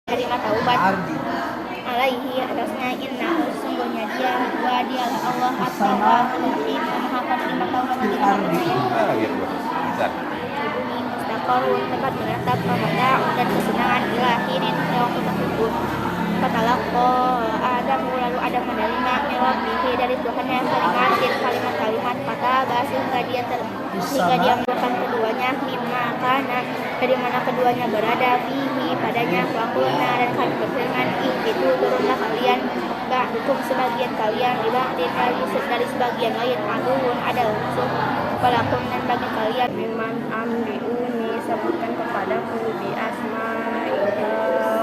kalimat taubat alaihi atasnya innahu sesungguhnya dia Allah at-tawwabur rahim maha penerima taubat lagi maha penyayang. Bumi mustaqarrun tempat menetap pemata'un dan kesenangan ilahirin pada waktu tertentu. Fatalaqa Adam lalu Adam menerima min rabbihi dari Tuhannya kalimat-kalimat fataba sehingga dia melakukan keduanya mimma kana dari mana keduanya berada fihi padanya waqulna dan kami berfirman itu turunlah kalian ba'dukum sebagian kalian dari sebagian lain aduun ada musuh walakum dan bagi kalian Miman ambiuni sebutkan kepadaku bi asma'iha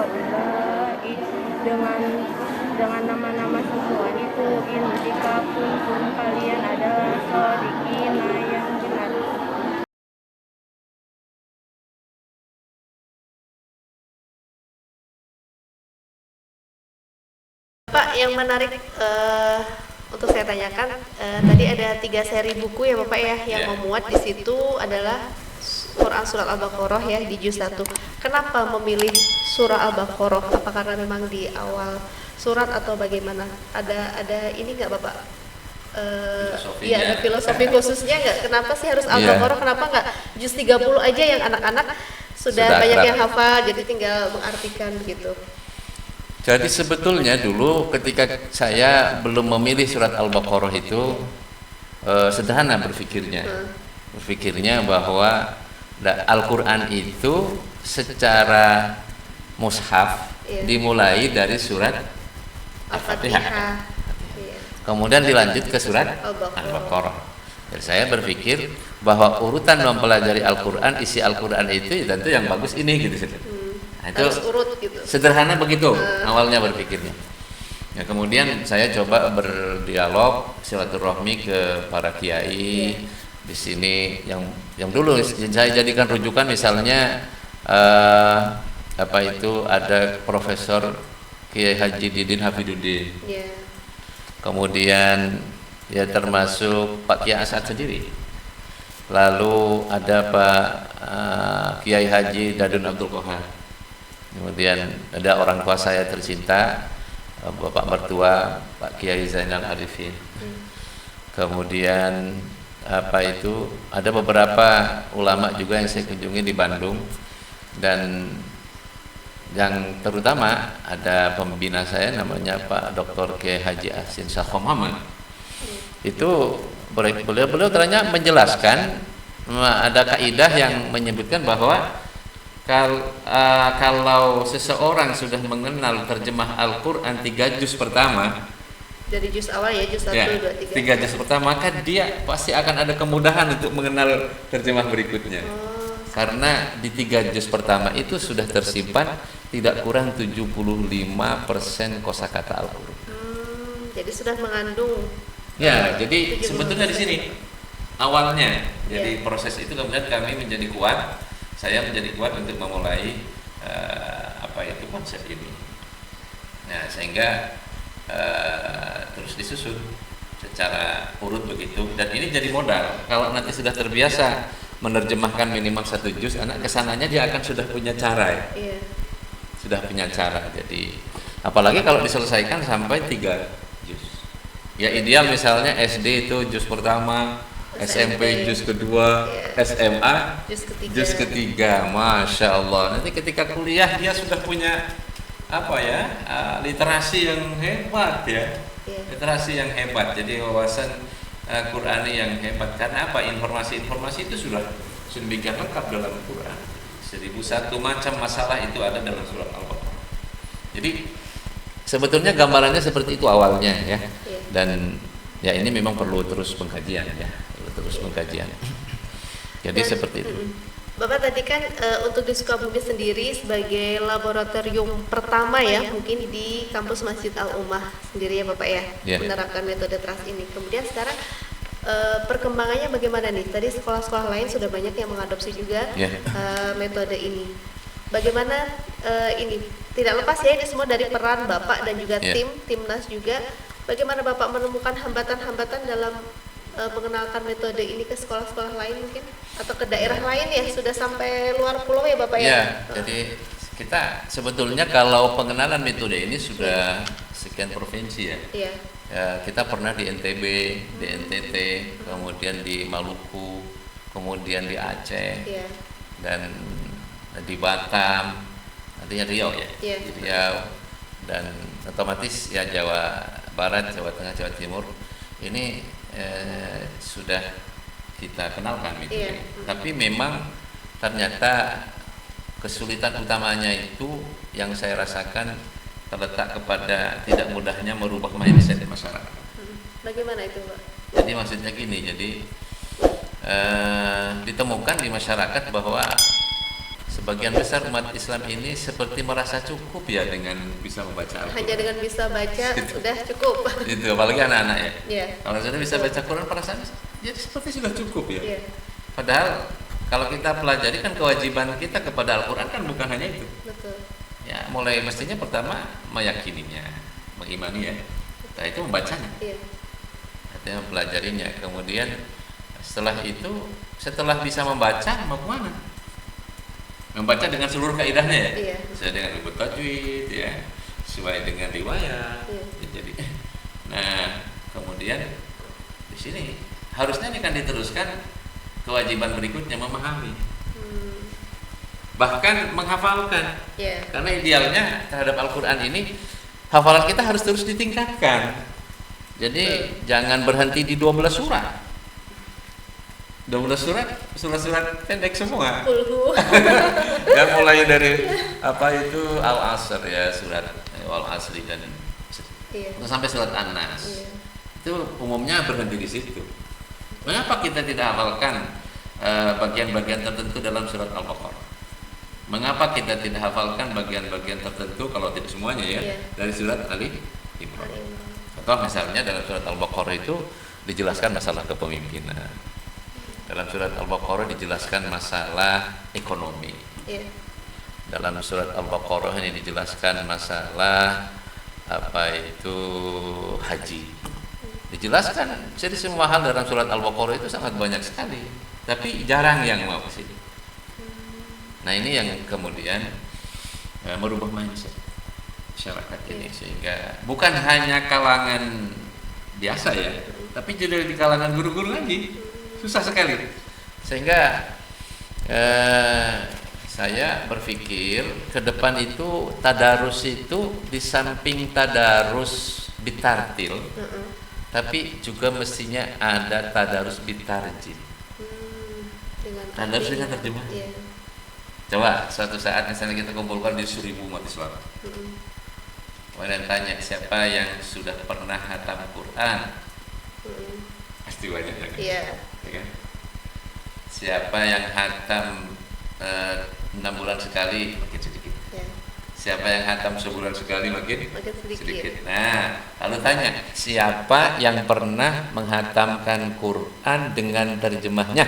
ulai dengan nama-nama sesuatu itu in jika pun kalian adalah shodiqina yang benar. Pak, yang menarik untuk saya tanyakan, tadi ada 3 seri buku ya Bapak ya, yang memuat di situ adalah Quran Surat Al-Baqarah ya di juz 1. Kenapa memilih Surah Al-Baqarah? Apa karena memang di awal surat atau bagaimana? Ada ini nggak Bapak? Iya, ada filosofi khususnya nggak? Kenapa sih harus Al-Baqarah? Kenapa nggak juz 30 aja yang anak-anak sudah banyak yang hafal, jadi tinggal mengartikan begitu? Jadi sebetulnya dulu ketika saya belum memilih surat Al-Baqarah itu sederhana berpikirnya bahwa Al-Quran itu secara mushaf dimulai dari surat Al-Fatihah, kemudian dilanjut ke surat Al-Baqarah. Jadi saya berpikir bahwa urutan mempelajari Al-Quran, isi Al-Quran itu tentu yang bagus ini gitu. Nah, itu harus urut gitu. Sederhana begitu awalnya berpikirnya. Ya, kemudian saya coba berdialog silaturahmi ke para kiai di sini yang dulu saya jadikan rujukan misalnya ada Profesor Kiai Haji Didin Hafiduddin. Kemudian ya termasuk Pak Kiai Asad sendiri. Lalu ada Pak Kiai Haji Dadun Abdul Qahar. Kemudian ada orang tua saya tercinta, Bapak mertua Pak Kiai Zainal Arifin. Kemudian ada beberapa ulama juga yang saya kunjungi di Bandung, dan yang terutama ada pembina saya namanya Pak Dr. Kiai Haji Ahsin Sakhomaman. Itu beliau ternyata menjelaskan ada kaidah yang menyebutkan bahwa kalau seseorang sudah mengenal terjemah Al-Quran 3 juz pertama, dari juz awal ya, juz 1, 2, 3 juz pertama, maka dia pasti akan ada kemudahan untuk mengenal terjemah berikutnya. Karena di 3 juz pertama itu sudah tersimpan tidak kurang 75% kosakata Al-Quran. Jadi sudah mengandung. Ya, jadi sebetulnya di sini awalnya. Jadi proses itu kemudian kami menjadi kuat. Saya menjadi kuat untuk memulai konsep ini. Nah, sehingga terus disusun secara urut begitu, dan ini jadi modal. Kalau nanti sudah terbiasa menerjemahkan minimal 1 juz, anak kesananya dia akan sudah punya cara ya. Sudah punya cara. Jadi apalagi kalau diselesaikan sampai 3 juz. Ya ideal misalnya SD itu juz pertama, SMP juz kedua, SMA juz ketiga. Masya Allah. Nanti ketika kuliah dia sudah punya literasi yang hebat ya. Literasi yang hebat. Jadi wawasan Qurani yang hebat. Karena informasi-informasi itu sudah sedemikian lengkap dalam Quran. 1001 macam masalah itu ada dalam surat Al-Baqarah. Jadi sebetulnya gambarannya seperti itu awalnya ya. Dan ya ini memang perlu terus pengkajian ya. Jadi seperti itu. Bapak tadi kan untuk di Sukabumi sendiri sebagai laboratorium pertama ya, mungkin di kampus Masjid Al-Ummah sendiri ya Bapak ya, menerapkan metode trust ini. Kemudian sekarang perkembangannya bagaimana nih? Tadi sekolah-sekolah lain sudah banyak yang mengadopsi juga metode ini. Bagaimana ini tidak lepas ya, ini semua dari peran Bapak dan juga timnas juga. Bagaimana Bapak menemukan hambatan-hambatan dalam mengenalkan metode ini ke sekolah-sekolah lain mungkin, atau ke daerah lain ya, sudah sampai luar pulau ya Bapak ya? Jadi kita sebetulnya kalau pengenalan metode ini sudah sekian provinsi ya. Iya. Ya, kita pernah di NTB, di NTT, kemudian di Maluku, kemudian di Aceh, Iya. dan di Batam, artinya Riau ya, Iya. di Riau, dan otomatis ya Jawa Barat, Jawa Tengah, Jawa Timur ini sudah kita kenalkan gitu. Iya. Tapi memang ternyata kesulitan utamanya itu yang saya rasakan terletak kepada tidak mudahnya merubah mindset masyarakat. Bagaimana itu, Pak? Jadi maksudnya gini, jadi ditemukan di masyarakat bahwa sebagian besar umat Islam ini seperti merasa cukup ya dengan bisa membaca Al-Quran. Hanya dengan bisa baca sudah cukup. Itu apalagi anak-anak ya. Iya. Kalau sudah bisa baca Quran perasaan ya seperti sudah cukup ya. Iya. Padahal kalau kita pelajari kan kewajiban kita kepada Al-Quran kan bukan hanya itu. Betul. Ya, mulai mestinya pertama meyakininya, mengimani ya. Setelah itu membacanya. Iya. Artinya mempelajarinya. Kemudian setelah itu, setelah bisa membaca, mau kemana? Membaca dengan seluruh kaidahnya ya. Iya. Sesuai dengan ribut tajwid ya, sesuai dengan riwayat. Iya. Ya, jadi, nah kemudian di sini harusnya ini kan diteruskan kewajiban berikutnya memahami, bahkan menghafalkan. Iya. Karena idealnya terhadap Al-Quran ini hafalan kita harus terus ditingkatkan. Jadi jangan berhenti di 12 surat. 12 surat, surat-surat pendek semua. Kulhu. Dan mulai dari apa itu Al-Asr ya, surat Al-Asri dan Iya. sampai surat An-Nas. Iya. Itu umumnya berhenti di situ. Mengapa kita tidak hafalkan bagian-bagian tertentu dalam surat Al-Baqarah? Mengapa kita tidak hafalkan bagian-bagian tertentu, kalau tidak semuanya ya, Iya. dari surat Ali Imran? Ali. Atau misalnya dalam surat Al-Baqarah itu dijelaskan masalah kepemimpinan. Dalam surat Al-Baqarah dijelaskan masalah ekonomi. Iya. Dalam surat Al-Baqarah ini dijelaskan masalah apa itu haji. Dijelaskan, jadi semua hal dalam surat Al-Baqarah itu sangat banyak sekali, tapi jarang yang mau ke sini. Nah ini yang kemudian merubah mindset masyarakat ini, sehingga bukan hanya kalangan biasa ya, tapi juga di kalangan guru-guru lagi susah sekali. Sehingga saya berpikir ke depan itu tadarus itu di samping tadarus bitartil, tapi juga mestinya ada tadarus bitarjim. Dengan Tadarus arti- dengan terjemah. Iya. Coba suatu saat misalnya kita kumpulkan di 1000 umat Islam, kemudian tanya siapa yang sudah pernah hatam Quran, pasti banyak ya kan? Iya. Ya kan? Siapa yang hatam 6 bulan sekali, makin sedikit. Iya. Siapa yang hatam sebulan sekali, makin Makin sedikit. Nah, lalu tanya siapa yang pernah menghatamkan Quran dengan terjemahnya?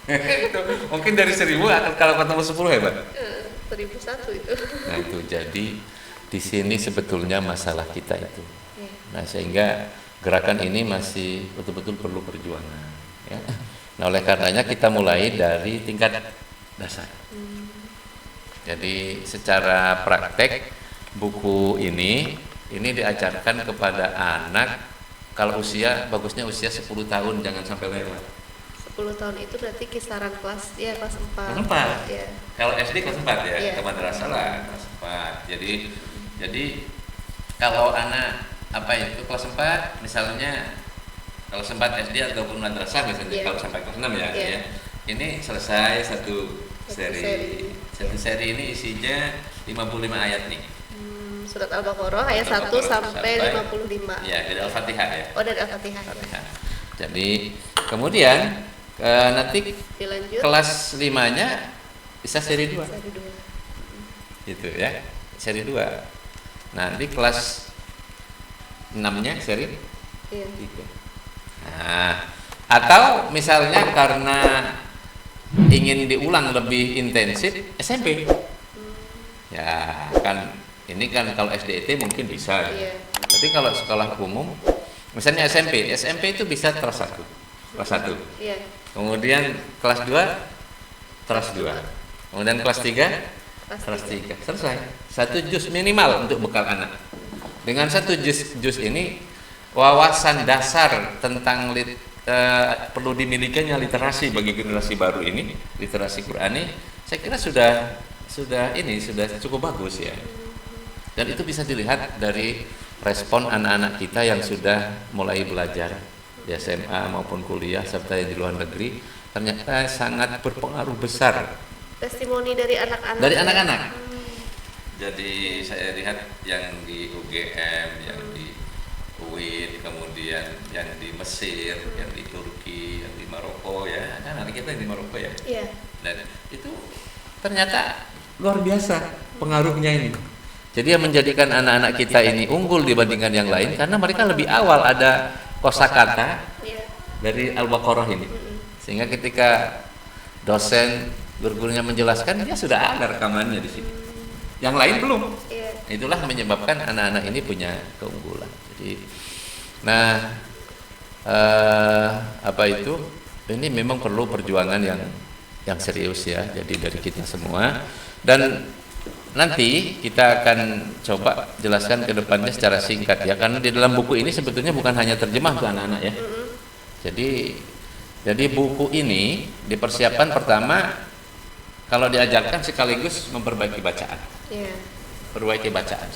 Itu, mungkin dari 1000 akan kalau ketemu 10 hebat. 1001 itu. Nah itu jadi di sini sebetulnya masalah kita itu. Iya. Nah sehingga gerakan ini masih betul-betul perlu perjuangan. Ya. Nah oleh karenanya kita mulai dari tingkat dasar. Jadi secara praktek buku ini diajarkan kepada anak kalau usia bagusnya usia 10 tahun, jangan sampai lewat. 10 tahun itu berarti kisaran kelas ya kelas 4. Kelas 4. Ya. Kalau SD kelas 4 ya, Iya. ke madrasah lah kelas 4. Jadi kalau anak apa itu kelas 4 misalnya, kalau sempat SD ataupun madrasah misalnya, Iya. kalau sampai kelas 6 ya, Iya. ya. Ini selesai satu seri. Satu seri ini isinya 55 ayat nih. Surat Al-Baqarah ayat Surat 1 Al-Baqarah sampai 55. Ya, dari Al-Fatihah ya. Oh, dari Al-Fatihah. Ya. Fatihah. Jadi kemudian nanti Dilanjut kelas 5-nya bisa seri 2. seri 2. Gitu ya, seri 2. Nanti kelas 6-nya seri Iya. 3. Nah, atau misalnya karena ingin diulang lebih intensif SMP. Ya, kan ini kan kalau SDT mungkin bisa. Iya. Tapi kalau sekolah umum misalnya SMP itu bisa kelas 1. Kelas 1. Iya. Kemudian kelas 2 kelas 2. Kemudian kelas 3 kelas 3 selesai. 1 juz minimal untuk bekal anak. Dengan 1 juz ini wawasan dasar tentang perlu dimilikinya literasi bagi generasi baru ini, literasi Qurani, saya kira sudah cukup bagus ya. Dan itu bisa dilihat dari respon anak-anak kita yang sudah mulai belajar di SMA maupun kuliah serta yang di luar negeri, ternyata sangat berpengaruh besar. Testimoni dari anak-anak. Dari anak-anak. Jadi saya lihat yang di UGM, yang di UIN, kemudian yang di Mesir, yang di Turki, yang di Maroko ya, anak kita yang di Maroko ya. Iya. Dan itu ternyata luar biasa pengaruhnya ini. Jadi yang menjadikan anak-anak kita ini unggul dibandingkan yang lain karena mereka lebih awal ada kosakata dari Al-Baqarah ini. Sehingga ketika dosen bergurunya menjelaskan dia sudah ada rekamannya di sini. Yang lain belum. Itulah menyebabkan anak-anak ini punya keunggulan. Jadi, nah, ini memang perlu perjuangan yang serius ya. Jadi dari kita semua dan nanti kita akan coba jelaskan ke depannya secara singkat ya. Karena di dalam buku ini sebetulnya bukan hanya terjemah untuk anak-anak ya. Jadi buku ini dipersiapkan pertama kalau diajarkan sekaligus memperbaiki bacaan. Perbaiki bacaan.